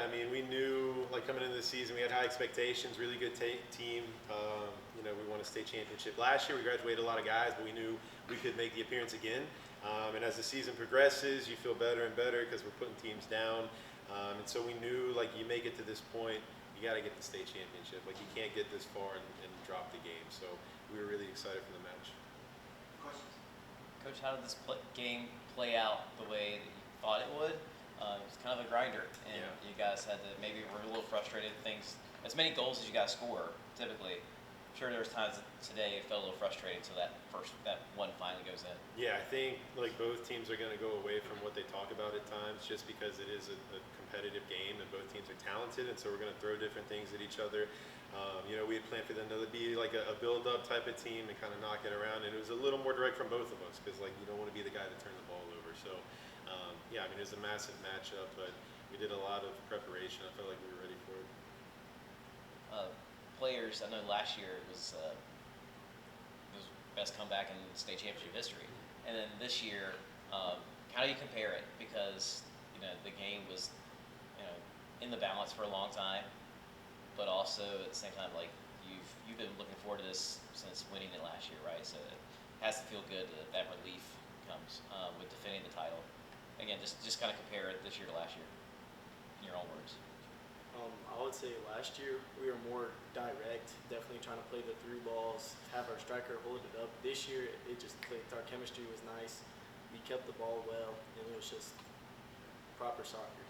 I mean, we knew, like, coming into the season, we had high expectations, really good team. We won a state championship last year. We graduated a lot of guys, but we knew we could make the appearance again. And as the season progresses, you feel better and better because we're putting teams down. And so we knew, like, you make it to this point, you got to get the state championship. Like, you can't get this far and drop the game. So we were really excited for the match. Questions? Coach, how did this game play out the way that you thought it would? It was kind of a grinder, and you guys had to maybe were a little frustrated. Things as many goals as you guys score typically. I'm sure there was times today it felt a little frustrating until that one finally goes in. Yeah, I think like both teams are going to go away from what they talk about at times, just because it is a competitive game and both teams are talented, and so we're going to throw different things at each other. We had planned for them to be like a build-up type of team and kind of knock it around, and it was a little more direct from both of us because like you don't want to be the guy to turn the ball over. So it was a massive matchup, but we did a lot of preparation. I felt like we were ready for it. Players, I know last year it was best comeback in state championship history, and then this year, how do you compare it? Because the game was in the balance for a long time, but also at the same time, like you've been looking forward to this since winning it last year, right? So it has to feel good that relief comes with defending the title. Again, just kind of compare it this year to last year, in your own words. I would say last year we were more direct, definitely trying to play the through balls, have our striker hold it up. This year it just clicked. Our chemistry was nice. We kept the ball well, and it was just proper soccer.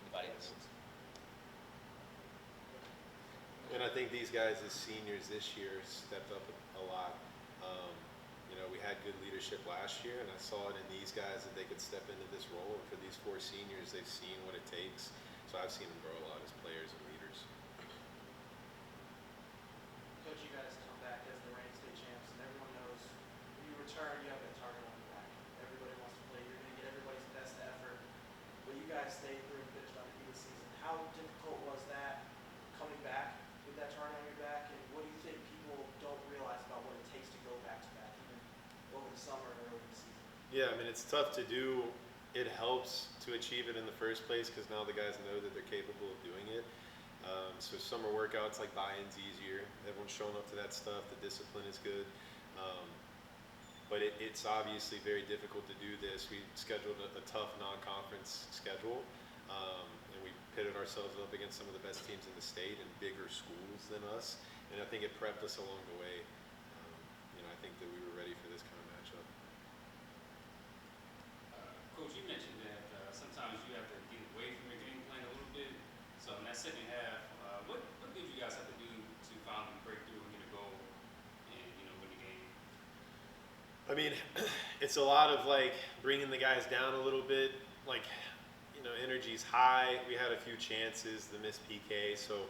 Anybody else? And I think these guys as seniors this year stepped up a lot. We had good leadership last year, and I saw it in these guys that they could step into this role. And for these 4 seniors, they've seen what it takes. So I've seen them grow a lot as players and leaders. Coach, you guys come back as the reigning state champs, and everyone knows when you return, you have that target on your back. Everybody wants to play. You're going to get everybody's best effort. But you guys stayed through and finished undefeated season. How difficult was that coming back with that target on your back? And what do you think people don't realize about what it takes to go back to back, even over the summer and early the season? Yeah, I mean, it's tough to do. It helps to achieve it in the first place because now the guys know that they're capable of doing it. So summer workouts, like buy-in's easier. Everyone's showing up to that stuff. The discipline is good. But it's obviously very difficult to do this. We scheduled a tough non-conference schedule, and we pitted ourselves up against some of the best teams in the state and bigger schools than us. And I think it prepped us along the way. I think that we were ready for this kind of matchup. Coach, you mentioned that sometimes you have to get away from your game plan a little bit. So in that second half, what did you guys have to do to finally break through and get a goal and win the game? I mean, it's a lot of like bringing the guys down a little bit. Like, energy's high. We had a few chances, the missed PK, so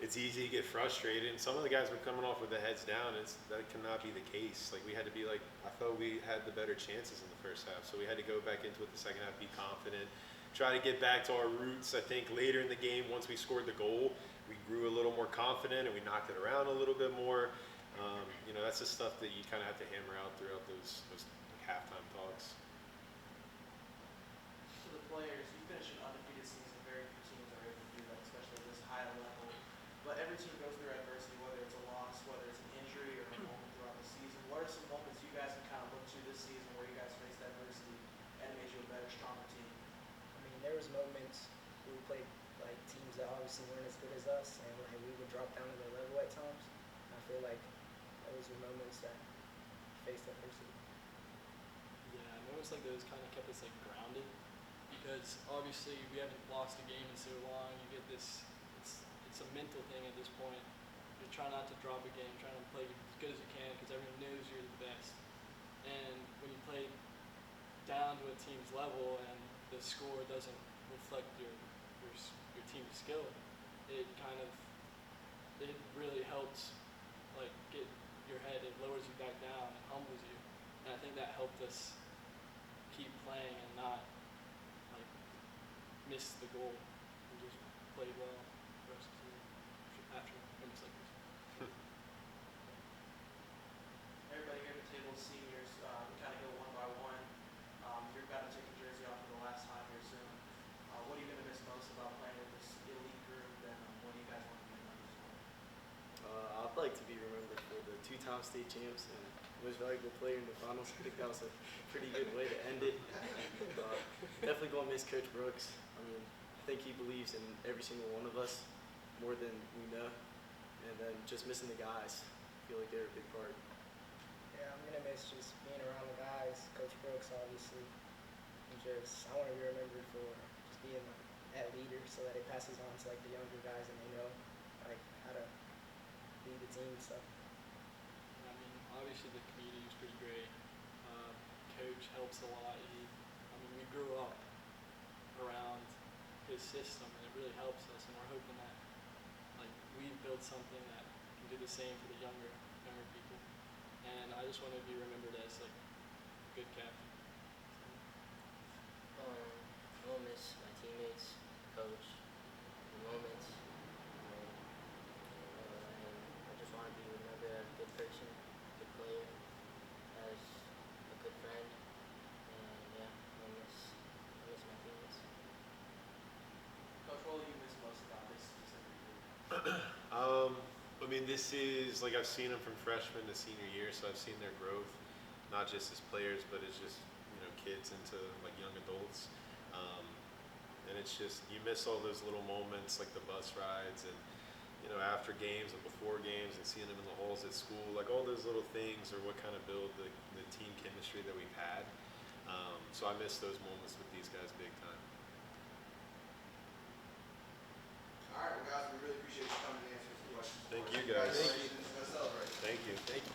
it's easy to get frustrated. And some of the guys were coming off with their heads down. That cannot be the case. Like, we had to be like, I felt we had the better chances in the first half, so we had to go back into it the second half, be confident, try to get back to our roots. I think later in the game, once we scored the goal, we grew a little more confident and we knocked it around a little bit more. That's the stuff that you kind of have to hammer out throughout those halftime talks. To the players, you finish an undefeated season. Very few teams are able to do that, especially at this high level. But every team goes through adversity, whether it's a loss, whether it's an injury, or a moment throughout the season. What are some moments you guys can kind of look to this season where you guys faced adversity and it made you a better, stronger team? I mean, there was moments where we played like teams that obviously weren't as good as us, and like, we would drop down to their level at times. I feel like those were moments that faced adversity. Yeah, moments like those kind of kept us like grounded because obviously we haven't lost a game in so long. You get this, it's a mental thing at this point. You try not to drop a game, trying to play as good as you can because everyone knows you're the best. And when you play down to a team's level and the score doesn't reflect your team's skill, it really helps like get your head. It lowers you back down and humbles you. And I think that helped us keep playing and not like miss the goal. We just played well the rest of the season after moments like this. Everybody here at the table is seniors. We kind of go one by one. You're about to take your jersey off for the last time your two-time state champs and most valuable player in the finals. I think that was a pretty good way to end it. Definitely gonna miss Coach Brooks. I mean, I think he believes in every single one of us more than we know. And then just missing the guys. I feel like they're a big part. Yeah, I'm gonna miss just being around the guys, Coach Brooks, obviously, and just I want to be remembered for just being like that leader, so that it passes on to like the younger guys, and they know like how to lead the team and stuff. I mean, obviously the community was pretty great. Coach helps a lot. I mean, we grew up around his system, and it really helps us. And we're hoping that like we build something that can do the same for the younger people. And I just want to be remembered as like a good captain. I will miss my teammates, coach, the moments, and I just want to be remembered as a good person, good player, as a good friend, and yeah, I miss my teammates. Coach, what will you miss most about this specific group? I mean, this is like I've seen them from freshman to senior year, so I've seen their growth, not just as players, but as just kids into like young adults. And it's just you miss all those little moments like the bus rides and after games and before games and seeing them in the halls at school, like all those little things are what kind of build the team chemistry that we've had. So I miss those moments with these guys big time.